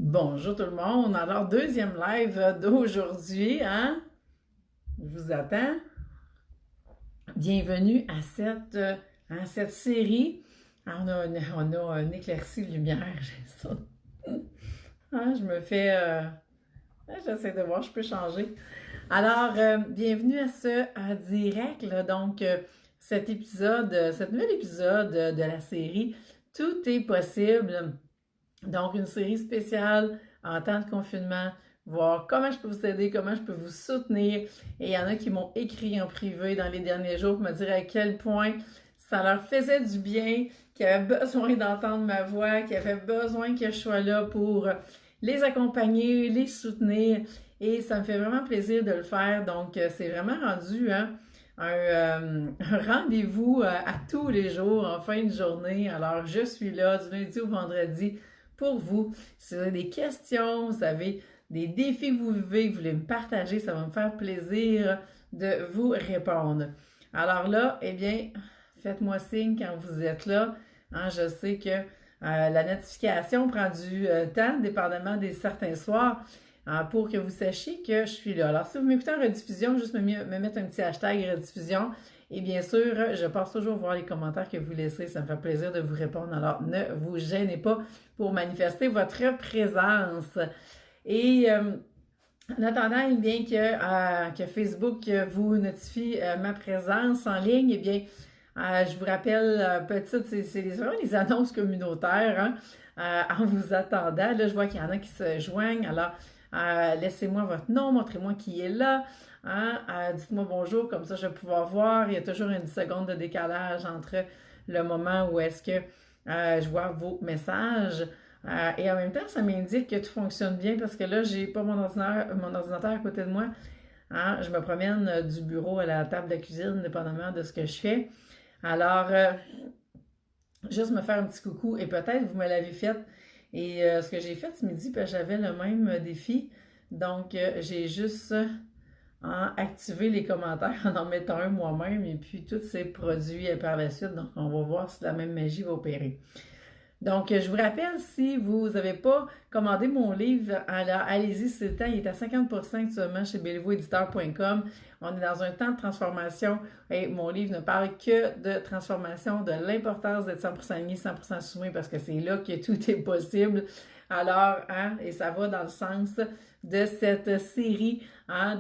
Bonjour tout le monde. Alors, deuxième live d'aujourd'hui, hein? Je vous attends. Bienvenue à cette série. On a une éclaircie de lumière, j'ai ça. Hein, je me fais... j'essaie de voir, je peux changer. Alors, bienvenue à ce direct, là. Donc, cet nouvel épisode de la série Tout est possible. Donc, une série spéciale en temps de confinement, voir comment je peux vous aider, comment je peux vous soutenir. Et il y en a qui m'ont écrit en privé dans les derniers jours pour me dire à quel point ça leur faisait du bien, qu'ils avaient besoin d'entendre ma voix, qu'ils avaient besoin que je sois là pour les accompagner, les soutenir. Et ça me fait vraiment plaisir de le faire. Donc, c'est vraiment rendu un rendez-vous à tous les jours, en fin de journée. Alors, je suis là du lundi au vendredi pour vous. Si vous avez des questions, vous avez des défis que vous vivez, que vous voulez me partager, ça va me faire plaisir de vous répondre. Alors là, eh bien, faites-moi signe quand vous êtes là. Hein, je sais que la notification prend du temps, dépendamment des certains soirs, pour que vous sachiez que je suis là. Alors, si vous m'écoutez en rediffusion, juste me mettre un petit hashtag rediffusion. Et bien sûr, je passe toujours voir les commentaires que vous laissez. Ça me fait plaisir de vous répondre. Alors, ne vous gênez pas pour manifester votre présence. Et en attendant, eh bien que Facebook vous notifie ma présence en ligne, eh bien, je vous rappelle, c'est vraiment les annonces communautaires, hein, en vous attendant. Là, je vois qu'il y en a qui se joignent. Alors, laissez-moi votre nom, montrez-moi qui est là. Hein, dites-moi bonjour, comme ça je vais pouvoir voir. Il y a toujours une seconde de décalage entre le moment où est-ce que je vois vos messages. Et en même temps, ça m'indique que tout fonctionne bien parce que là, j'ai pas mon ordinateur à côté de moi. Hein, je me promène du bureau à la table de cuisine, dépendamment de ce que je fais. Alors, juste me faire un petit coucou et peut-être vous me l'avez fait. Et ce que j'ai fait ce midi, ben, j'avais le même défi. Donc, j'ai juste activé les commentaires en mettant un moi-même et puis tout s'est produit par la suite. Donc, on va voir si la même magie va opérer. Donc, je vous rappelle, si vous n'avez pas commandé mon livre, alors allez-y, c'est le temps. Il est à 50% actuellement chez bellevoéditeur.com. On est dans un temps de transformation et mon livre ne parle que de transformation, de l'importance d'être 100% aligné, 100% soumis parce que c'est là que tout est possible. Alors, hein, et ça va dans le sens de cette série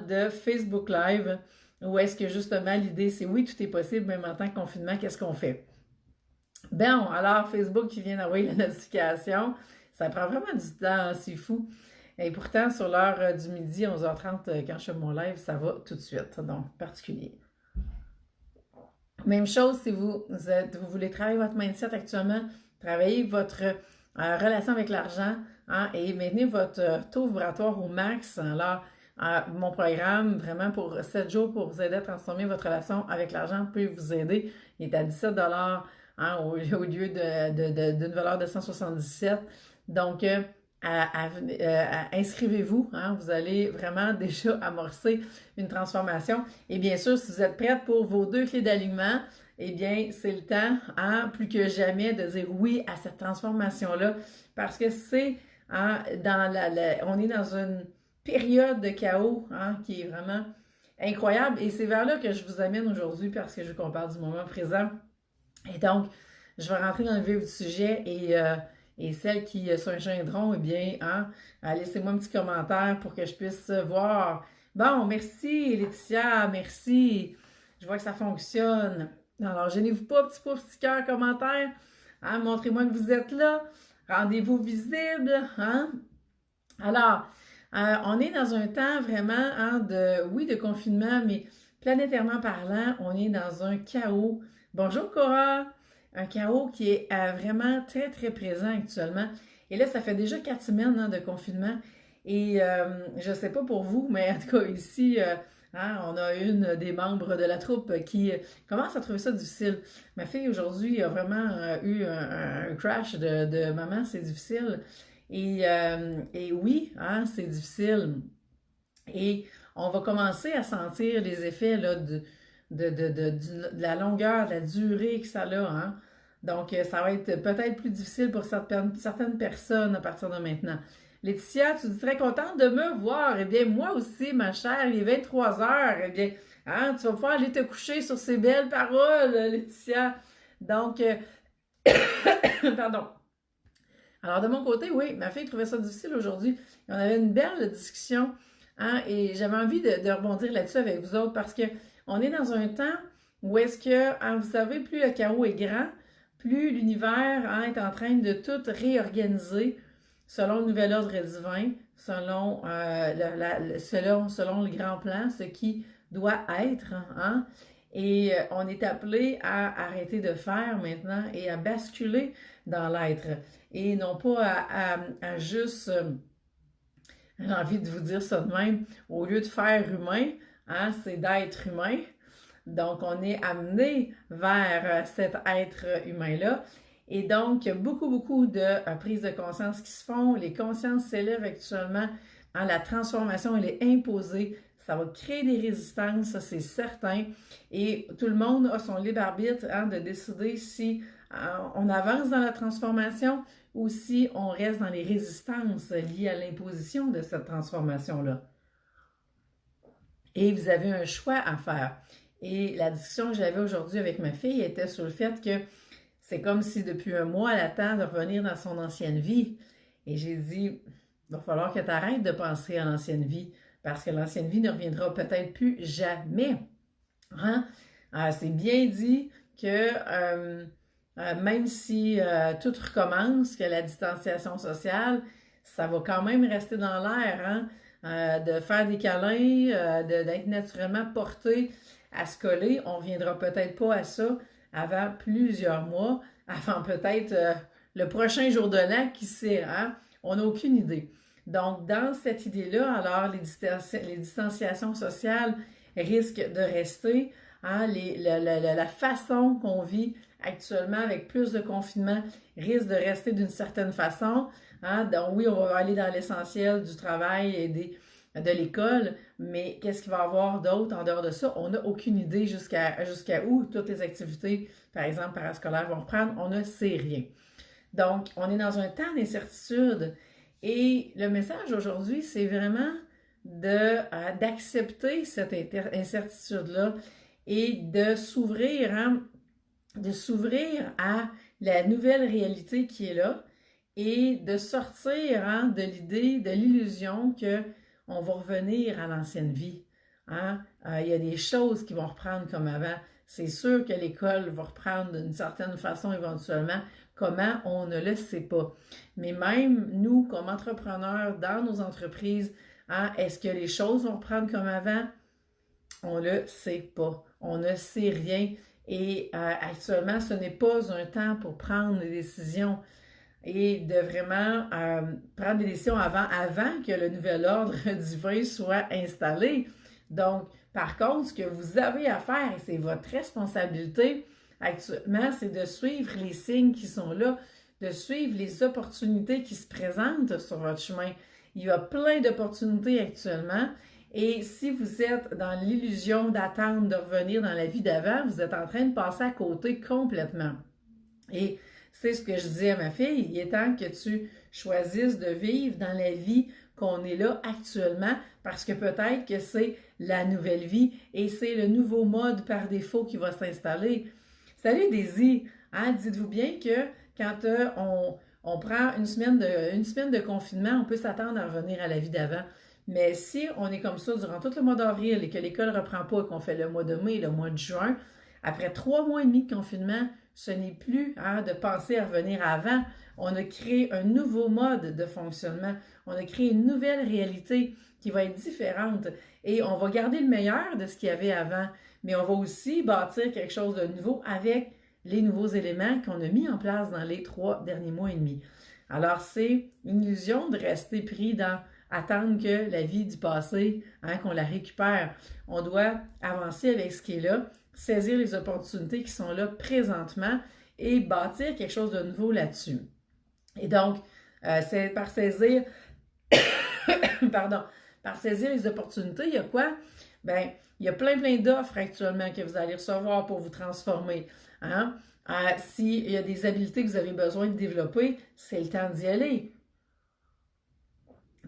de Facebook Live où est-ce que justement l'idée c'est oui, tout est possible, même en temps de confinement, qu'est-ce qu'on fait? Bon, alors Facebook qui vient d'envoyer la notification, ça prend vraiment du temps, c'est fou. Et pourtant, sur l'heure du midi, 11h30, quand je fais mon live, ça va tout de suite, donc particulier. Même chose si vous voulez travailler votre mindset actuellement, travailler votre relation avec l'argent hein, et maintenir votre taux vibratoire au max. Alors, mon programme, vraiment pour 7 jours pour vous aider à transformer votre relation avec l'argent, peut vous aider. Il est à 17 hein, au lieu d'une valeur de 177. Donc, inscrivez-vous, hein, vous allez vraiment déjà amorcer une transformation. Et bien sûr, si vous êtes prête pour vos 2 clés d'alignement, eh bien, c'est le temps, hein, plus que jamais, de dire oui à cette transformation-là, parce que c'est hein, on est dans une période de chaos hein, qui est vraiment incroyable. Et c'est vers là que je vous amène aujourd'hui, parce que je veux qu'on parle du moment présent. Et donc, je vais rentrer dans le vif du sujet et celles qui se joindront, eh bien, hein, laissez-moi un petit commentaire pour que je puisse voir. Bon, merci Laetitia, merci. Je vois que ça fonctionne. Alors, gênez-vous pas, petit pouce, petit cœur, commentaire. Hein, montrez-moi que vous êtes là. Rendez-vous visible. Hein? Alors, on est dans un temps vraiment hein, de confinement, mais planétairement parlant, on est dans un chaos. Bonjour Cora! Un chaos qui est vraiment très, très présent actuellement. Et là, ça fait déjà 4 semaines hein, de confinement. Et je ne sais pas pour vous, mais en tout cas ici, hein, on a une des membres de la troupe qui commence à trouver ça difficile. Ma fille aujourd'hui a vraiment eu un crash de maman, c'est difficile. Et oui, hein, c'est difficile. Et on va commencer à sentir les effets là, de la longueur, de la durée que ça a. Hein? Donc, ça va être peut-être plus difficile pour certaines personnes à partir de maintenant. Laetitia, tu dis très contente de me voir. Eh bien, moi aussi, ma chère, il est 23 heures. Eh bien, hein, tu vas pouvoir aller te coucher sur ces belles paroles, Laetitia. Donc, pardon. Alors, de mon côté, oui, ma fille trouvait ça difficile aujourd'hui. On avait une belle discussion, hein, et j'avais envie de rebondir là-dessus avec vous autres parce que on est dans un temps où est-ce que, hein, vous savez, plus le chaos est grand, plus l'univers, hein, est en train de tout réorganiser selon le nouvel ordre divin, selon le grand plan, ce qui doit être, hein, et on est appelé à arrêter de faire maintenant et à basculer dans l'être et non pas à juste, j'ai envie de vous dire ça de même, au lieu de faire humain, hein, c'est d'être humain. Donc, on est amené vers cet être humain-là. Et donc, il y a beaucoup de prises de conscience qui se font. Les consciences s'élèvent actuellement. Hein, la transformation, elle est imposée. Ça va créer des résistances, ça c'est certain. Et tout le monde a son libre arbitre, hein, de décider si on avance dans la transformation ou si on reste dans les résistances liées à l'imposition de cette transformation-là. Et vous avez un choix à faire. Et la discussion que j'avais aujourd'hui avec ma fille était sur le fait que c'est comme si depuis un mois, elle attend de revenir dans son ancienne vie. Et j'ai dit, il va falloir que tu arrêtes de penser à l'ancienne vie, parce que l'ancienne vie ne reviendra peut-être plus jamais. Hein? C'est bien dit que même si tout recommence, que la distanciation sociale, ça va quand même rester dans l'air, hein? De faire des câlins, d'être naturellement porté à se coller. On ne reviendra peut-être pas à ça avant plusieurs mois, avant peut-être le prochain jour de l'an, qui sait, hein? On n'a aucune idée. Donc, dans cette idée-là, alors les distanciations sociales risquent de rester. Hein? La façon qu'on vit actuellement avec plus de confinement risque de rester d'une certaine façon. Hein? Donc, oui, on va aller dans l'essentiel du travail et de l'école, mais qu'est-ce qu'il va y avoir d'autre en dehors de ça? On n'a aucune idée jusqu'à où toutes les activités, par exemple, parascolaires vont reprendre. On ne sait rien. Donc, on est dans un temps d'incertitude et le message aujourd'hui, c'est vraiment d'accepter cette incertitude-là et de s'ouvrir, hein, à la nouvelle réalité qui est là et de sortir, hein, de l'idée, de l'illusion qu'on va revenir à l'ancienne vie. Hein? Il y a des choses qui vont reprendre comme avant. C'est sûr que l'école va reprendre d'une certaine façon éventuellement. Comment, on ne le sait pas. Mais même nous, comme entrepreneurs dans nos entreprises, hein, est-ce que les choses vont reprendre comme avant? On ne le sait pas. On ne sait rien. Et actuellement, ce n'est pas un temps pour prendre des décisions et de vraiment prendre des décisions avant que le nouvel ordre divin soit installé. Donc, par contre, ce que vous avez à faire, et c'est votre responsabilité actuellement, c'est de suivre les signes qui sont là, de suivre les opportunités qui se présentent sur votre chemin. Il y a plein d'opportunités actuellement. Et si vous êtes dans l'illusion d'attendre de revenir dans la vie d'avant, vous êtes en train de passer à côté complètement. Et c'est ce que je dis à ma fille, il est temps que tu choisisses de vivre dans la vie qu'on est là actuellement, parce que peut-être que c'est la nouvelle vie et c'est le nouveau mode par défaut qui va s'installer. Salut Daisy, hein, dites-vous bien que quand on prend une semaine de confinement, on peut s'attendre à revenir à la vie d'avant. Mais si on est comme ça durant tout le mois d'avril et que l'école ne reprend pas et qu'on fait le mois de mai et le mois de juin, après 3 mois et demi de confinement, ce n'est plus, hein, de penser à revenir avant. On a créé un nouveau mode de fonctionnement. On a créé une nouvelle réalité qui va être différente. Et on va garder le meilleur de ce qu'il y avait avant, mais on va aussi bâtir quelque chose de nouveau avec les nouveaux éléments qu'on a mis en place dans les 3 derniers mois et demi. Alors, c'est une illusion de rester pris dans attendre que la vie du passé, hein, qu'on la récupère. On doit avancer avec ce qui est là, saisir les opportunités qui sont là présentement et bâtir quelque chose de nouveau là-dessus. Et donc, c'est par saisir, par saisir les opportunités, il y a quoi? Bien, il y a plein d'offres actuellement que vous allez recevoir pour vous transformer. Hein? S'il y a des habiletés que vous avez besoin de développer, c'est le temps d'y aller.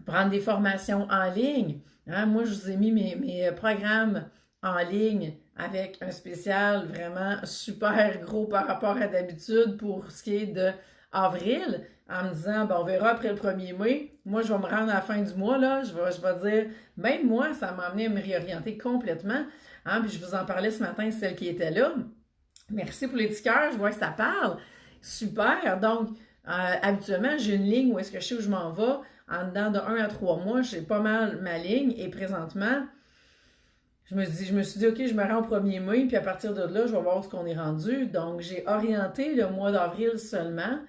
prendre des formations en ligne. Hein? Moi, je vous ai mis mes programmes en ligne avec un spécial vraiment super gros par rapport à d'habitude pour ce qui est de avril, en me disant, ben, on verra après le 1er mai. Moi, je vais me rendre à la fin du mois, là. Je vais dire, même moi, ça m'a amené à me réorienter complètement. Hein? Puis je vous en parlais ce matin, celle qui était là. Merci pour les petits cœurs, je vois que ça parle. Super. Donc, habituellement, j'ai une ligne où est-ce que je sais où je m'en vais. En dedans de 1 à 3 mois, j'ai pas mal ma ligne. Et présentement, je me suis dit, OK, je me rends au 1er mai, puis à partir de là, je vais voir où qu'on est rendu. Donc, j'ai orienté le mois d'avril seulement.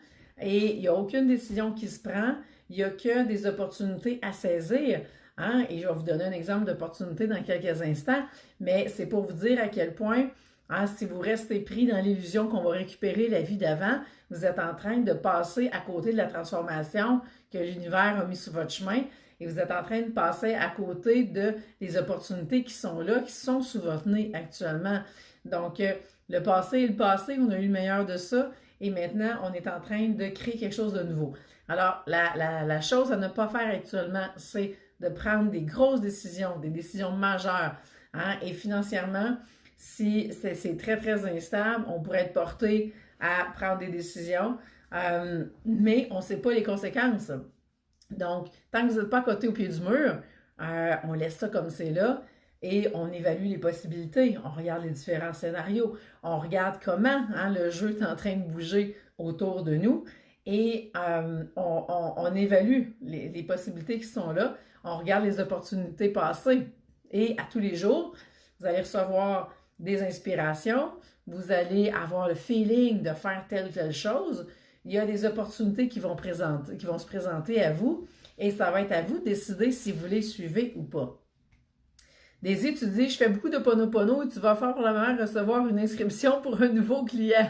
Et il n'y a aucune décision qui se prend. Il n'y a que des opportunités à saisir. Hein? Et je vais vous donner un exemple d'opportunité dans quelques instants. Mais c'est pour vous dire à quel point, hein, si vous restez pris dans l'illusion qu'on va récupérer la vie d'avant, vous êtes en train de passer à côté de la transformation que l'univers a mis sur votre chemin et vous êtes en train de passer à côté des opportunités qui sont là, qui sont sous votre nez actuellement. Donc, le passé est le passé, on a eu le meilleur de ça et maintenant, on est en train de créer quelque chose de nouveau. Alors, la chose à ne pas faire actuellement, c'est de prendre des grosses décisions, des décisions majeures. Hein? Et financièrement, si c'est très, très instable, on pourrait être porté à prendre des décisions, mais on ne sait pas les conséquences. Donc, tant que vous n'êtes pas à côté au pied du mur, on laisse ça comme c'est là et on évalue les possibilités. On regarde les différents scénarios. On regarde comment le jeu est en train de bouger autour de nous et on évalue les possibilités qui sont là. On regarde les opportunités passées et à tous les jours, vous allez recevoir des inspirations, vous allez avoir le feeling de faire telle ou telle chose. Il y a des opportunités qui vont se présenter à vous et ça va être à vous de décider si vous les suivez ou pas. Daisy, tu dis, je fais beaucoup de Ponopono et tu vas fort probablement recevoir une inscription pour un nouveau client.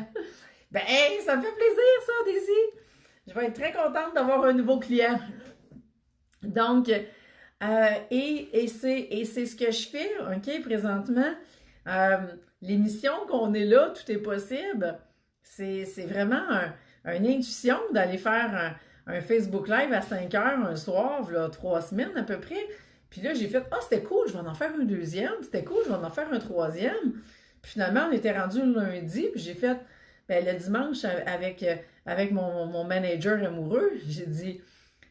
Ben, hey, ça me fait plaisir ça, Daisy. Je vais être très contente d'avoir un nouveau client. Donc, et c'est ce que je fais, OK, présentement. L'émission qu'on est là, tout est possible. C'est vraiment une intuition d'aller faire un Facebook Live à 5 heures un soir, là, 3 semaines à peu près. Puis là, j'ai fait, c'était cool, je vais en faire un deuxième. C'était cool, je vais en faire un troisième. Puis finalement, on était rendu le lundi, puis j'ai fait, ben, le dimanche, avec mon manager amoureux, j'ai dit,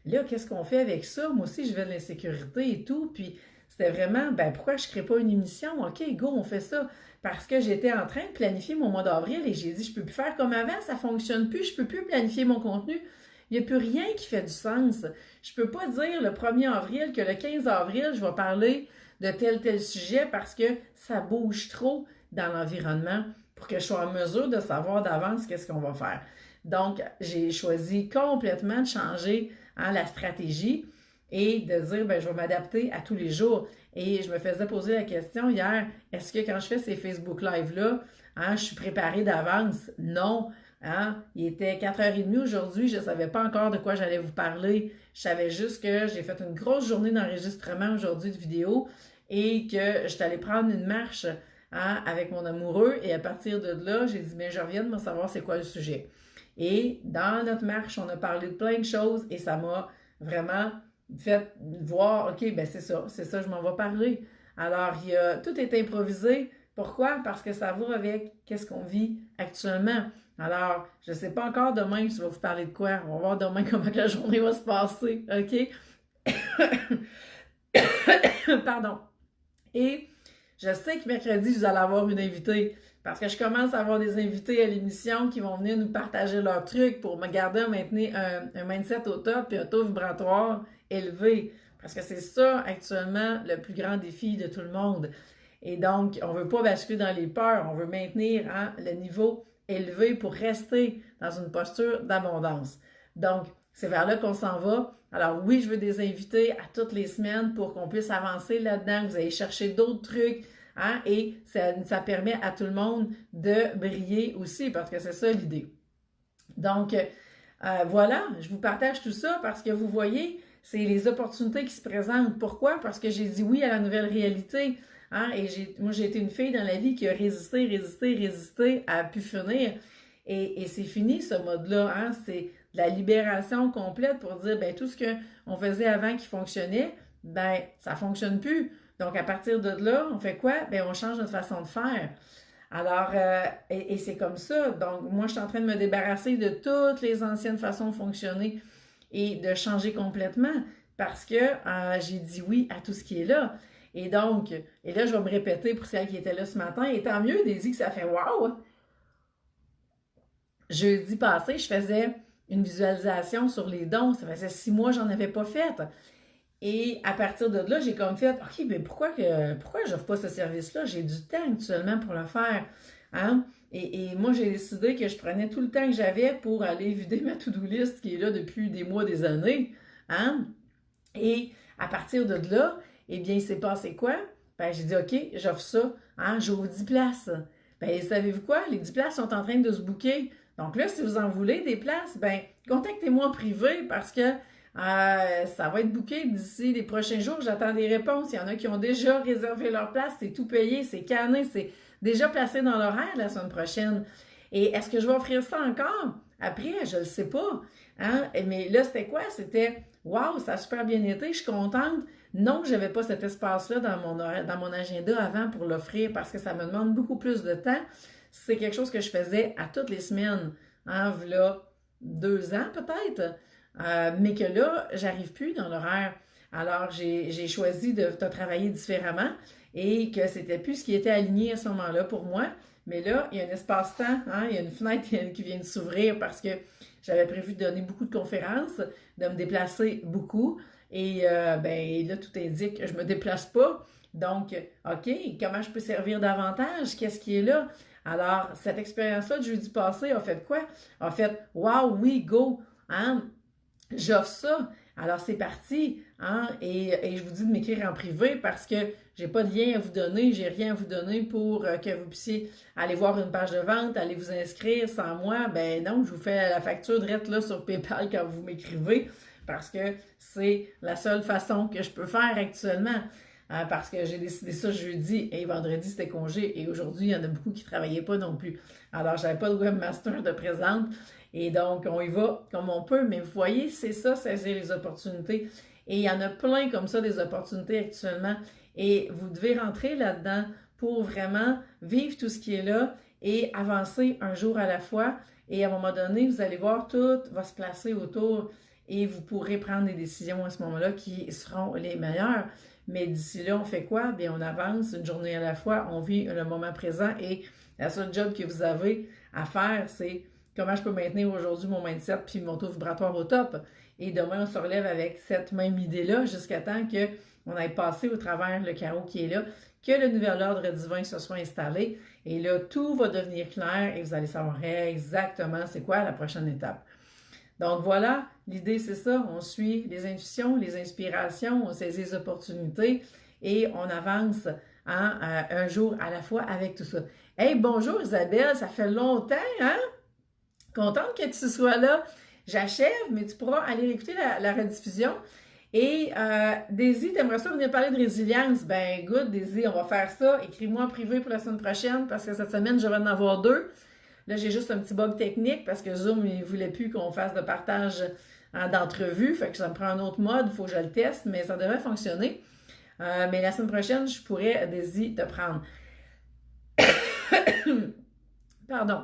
là, qu'est-ce qu'on fait avec ça? Moi aussi, je vais de l'insécurité et tout. Puis c'était vraiment, ben, pourquoi je ne crée pas une émission? OK, go, on fait ça. Parce que j'étais en train de planifier mon mois d'avril et j'ai dit, je ne peux plus faire comme avant, ça ne fonctionne plus, je ne peux plus planifier mon contenu. Il n'y a plus rien qui fait du sens. Je ne peux pas dire le 1er avril que le 15 avril, je vais parler de tel sujet parce que ça bouge trop dans l'environnement pour que je sois en mesure de savoir d'avance qu'est-ce qu'on va faire. Donc, j'ai choisi complètement de changer la stratégie et de dire, ben, je vais m'adapter à tous les jours. Et je me faisais poser la question hier, est-ce que quand je fais ces Facebook Live-là, je suis préparée d'avance? Non. Il était 4h30 aujourd'hui, je ne savais pas encore de quoi j'allais vous parler. Je savais juste que j'ai fait une grosse journée d'enregistrement aujourd'hui de vidéo et que j'étais allée prendre une marche avec mon amoureux. Et à partir de là, j'ai dit, mais je reviens de me savoir c'est quoi le sujet. Et dans notre marche, on a parlé de plein de choses et ça m'a vraiment fait voir, OK, ben c'est ça, je m'en vais parler. Alors, tout est improvisé. Pourquoi? Parce que ça va avec qu'est-ce qu'on vit actuellement. Alors, je ne sais pas encore demain, je vais vous parler de quoi. On va voir demain comment la journée va se passer, OK? Pardon. Et je sais que mercredi, vous allez avoir une invitée. Parce que je commence à avoir des invités à l'émission qui vont venir nous partager leurs trucs pour me garder un mindset au top et un taux vibratoire élevé. Parce que c'est ça, actuellement, le plus grand défi de tout le monde. Et donc, on ne veut pas basculer dans les peurs, on veut maintenir le niveau élevé pour rester dans une posture d'abondance. Donc, c'est vers là qu'on s'en va. Alors oui, je veux des invités à toutes les semaines pour qu'on puisse avancer là-dedans, que vous allez chercher d'autres trucs, et ça permet à tout le monde de briller aussi, parce que c'est ça l'idée. Donc, voilà, je vous partage tout ça parce que vous voyez, c'est les opportunités qui se présentent. Pourquoi? Parce que j'ai dit oui à la nouvelle réalité. Et moi, j'ai été une fille dans la vie qui a résisté, à pu finir. Et c'est fini ce mode-là. C'est de la libération complète pour dire, ben tout ce qu'on faisait avant qui fonctionnait, ben ça fonctionne plus. Donc, à partir de là, on fait quoi? Ben on change notre façon de faire. Alors, et c'est comme ça. Donc, moi, je suis en train de me débarrasser de toutes les anciennes façons de fonctionner et de changer complètement parce que j'ai dit oui à tout ce qui est là. Et donc, et là, je vais me répéter pour celles qui étaient là ce matin. Et tant mieux, Daisy, que ça fait wow! Jeudi passé, je faisais une visualisation sur les dons. Ça faisait 6 mois que j'en avais pas fait. Et à partir de là, j'ai comme fait, OK, mais pourquoi je n'offre pas ce service-là? J'ai du temps actuellement pour le faire. Hein? Et moi, j'ai décidé que je prenais tout le temps que j'avais pour aller vider ma to-do list qui est là depuis des mois, des années. Hein? Et à partir de là, eh bien, il s'est passé quoi? Ben, j'ai dit, OK, j'offre ça. Hein? J'ouvre 10 places. Ben, savez-vous quoi? Les 10 places sont en train de se booker. Donc là, si vous en voulez des places, ben, contactez-moi en privé parce que ça va être booké d'ici les prochains jours. J'attends des réponses. Il y en a qui ont déjà réservé leur place. C'est tout payé, c'est canné, c'est déjà placé dans l'horaire la semaine prochaine. Et est-ce que je vais offrir ça encore? Après, je ne le sais pas. Hein? Mais là, c'était quoi? C'était waouh, ça a super bien été, je suis contente. Non, je n'avais pas cet espace-là dans mon agenda avant pour l'offrir parce que ça me demande beaucoup plus de temps. C'est quelque chose que je faisais à toutes les semaines. Hein, voilà 2 ans peut-être. Mais que là, j'arrive plus dans l'horaire. Alors, j'ai choisi de travailler différemment et que c'était plus ce qui était aligné à ce moment-là pour moi. Mais là, il y a un espace-temps, hein, il y a une fenêtre qui vient de s'ouvrir parce que j'avais prévu de donner beaucoup de conférences, de me déplacer beaucoup. Et ben là, tout indique que je ne me déplace pas. Donc, OK, comment je peux servir davantage? Qu'est-ce qui est là? Alors, cette expérience-là de jeudi passé a fait quoi? A fait, wow, oui, go! Hein? J'offre ça. Alors, c'est parti. Hein? Et je vous dis de m'écrire en privé parce que j'ai pas de lien à vous donner, j'ai rien à vous donner pour que vous puissiez aller voir une page de vente, aller vous inscrire sans moi. Ben non, je vous fais la facture direct là sur PayPal quand vous m'écrivez parce que c'est la seule façon que je peux faire actuellement. Hein, parce que j'ai décidé ça jeudi et vendredi c'était congé et aujourd'hui il y en a beaucoup qui ne travaillaient pas non plus. Alors j'avais pas de webmaster de présente et donc on y va comme on peut, mais vous voyez, c'est ça, saisir les opportunités. Et il y en a plein comme ça des opportunités actuellement et vous devez rentrer là-dedans pour vraiment vivre tout ce qui est là et avancer un jour à la fois. Et à un moment donné, vous allez voir, tout va se placer autour et vous pourrez prendre des décisions à ce moment-là qui seront les meilleures. Mais d'ici là, on fait quoi? Bien, on avance une journée à la fois, on vit le moment présent et la seule job que vous avez à faire, c'est comment je peux maintenir aujourd'hui mon mindset puis mon taux vibratoire au top. Et demain, on se relève avec cette même idée-là jusqu'à temps qu'on aille passer au travers le carreau qui est là, que le nouvel ordre divin se soit installé. Et là, tout va devenir clair et vous allez savoir exactement c'est quoi la prochaine étape. Donc voilà, l'idée c'est ça, on suit les intuitions, les inspirations, on saisit les opportunités et on avance un jour à la fois avec tout ça. Hey, bonjour Isabelle, ça fait longtemps, hein? Contente que tu sois là. J'achève, mais tu pourras aller écouter la rediffusion. Et Daisy, t'aimerais ça venir parler de résilience? Ben, good, Daisy, on va faire ça. Écris-moi en privé pour la semaine prochaine parce que cette semaine, je vais en avoir 2. Là, j'ai juste un petit bug technique parce que Zoom, il ne voulait plus qu'on fasse de partage d'entrevue. Fait que ça me prend un autre mode, il faut que je le teste, mais ça devrait fonctionner. Mais la semaine prochaine, je pourrais, Daisy, te prendre. Pardon.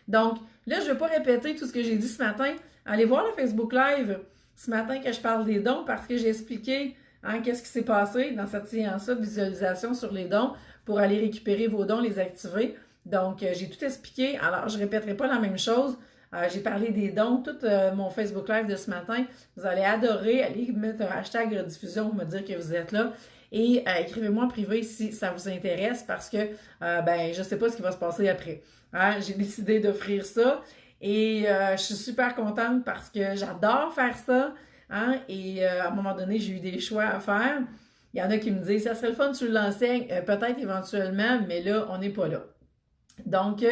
Donc, là, je ne vais pas répéter tout ce que j'ai dit ce matin. Allez voir le Facebook Live ce matin que je parle des dons parce que j'ai expliqué qu'est-ce qui s'est passé dans cette séance-là de visualisation sur les dons pour aller récupérer vos dons, les activer. Donc, j'ai tout expliqué. Alors, je ne répéterai pas la même chose. J'ai parlé des dons, tout mon Facebook Live de ce matin. Vous allez adorer. Allez mettre un hashtag rediffusion pour me dire que vous êtes là. Et écrivez-moi en privé si ça vous intéresse parce que ben, je ne sais pas ce qui va se passer après. Hein? J'ai décidé d'offrir ça et je suis super contente parce que j'adore faire ça. Hein? Et à un moment donné, j'ai eu des choix à faire. Il y en a qui me disent, ça serait le fun, tu l'enseignes, peut-être éventuellement, mais là, on n'est pas là. Donc,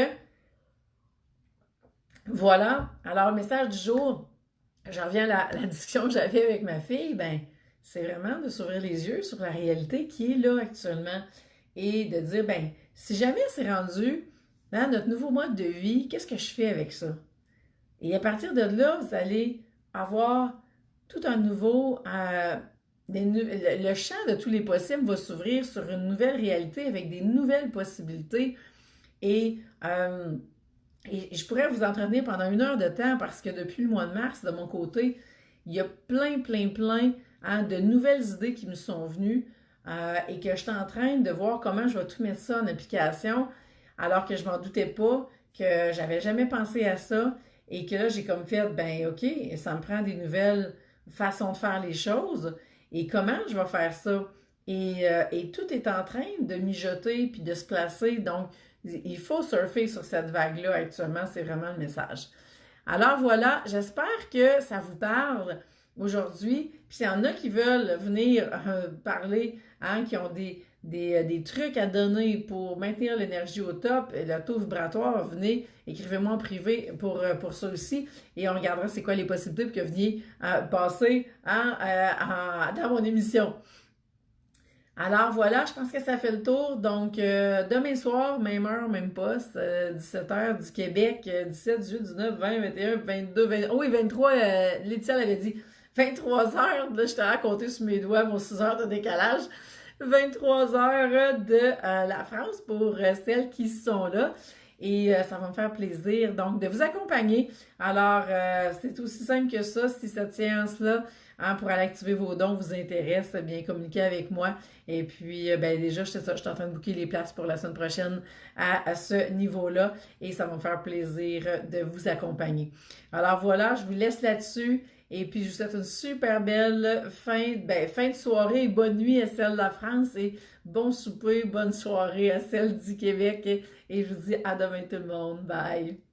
voilà. Alors, le message du jour, j'en reviens à la discussion que j'avais avec ma fille, ben, c'est vraiment de s'ouvrir les yeux sur la réalité qui est là actuellement et de dire, ben, si jamais c'est rendu dans notre nouveau mode de vie, qu'est-ce que je fais avec ça? Et à partir de là, vous allez avoir tout un nouveau... le champ de tous les possibles va s'ouvrir sur une nouvelle réalité avec des nouvelles possibilités. Et, euh, et je pourrais vous entretenir pendant 1 heure de temps parce que depuis le mois de mars, de mon côté, il y a plein, hein, de nouvelles idées qui me sont venues et que je suis en train de voir comment je vais tout mettre ça en application alors que je m'en doutais pas, que j'avais jamais pensé à ça et que là, j'ai comme fait, ben OK, ça me prend des nouvelles façons de faire les choses et comment je vais faire ça. Et tout est en train de mijoter puis de se placer. Donc, il faut surfer sur cette vague-là actuellement, c'est vraiment le message. Alors voilà, j'espère que ça vous parle aujourd'hui. Puis s'il y en a qui veulent venir parler, hein, qui ont des trucs à donner pour maintenir l'énergie au top, le taux vibratoire, venez, écrivez-moi en privé pour ça aussi. Et on regardera c'est quoi les possibilités pour que vous veniez passer hein, dans mon émission. Alors voilà, je pense que ça fait le tour. Donc, demain soir, même heure, même poste, 17h du Québec, 17, 18, 19, 20, 21, 22, 20, oh oui, 23, Laetitia l'avait dit, 23 heures, là, je t'ai raconté sur mes doigts, mon 6 heures de décalage, 23 heures de la France pour celles qui sont là. Et ça va me faire plaisir, donc, de vous accompagner. Alors, c'est aussi simple que ça, si cette séance-là, hein, pour aller activer vos dons vous intéresse, bien communiquer avec moi. Et puis, ben déjà, je suis en train de booker les places pour la semaine prochaine à ce niveau-là. Et ça va me faire plaisir de vous accompagner. Alors voilà, je vous laisse là-dessus. Et puis, je vous souhaite une super belle fin de soirée et bonne nuit à celle de la France et bon souper, bonne soirée à celle du Québec. Et je vous dis à demain tout le monde. Bye!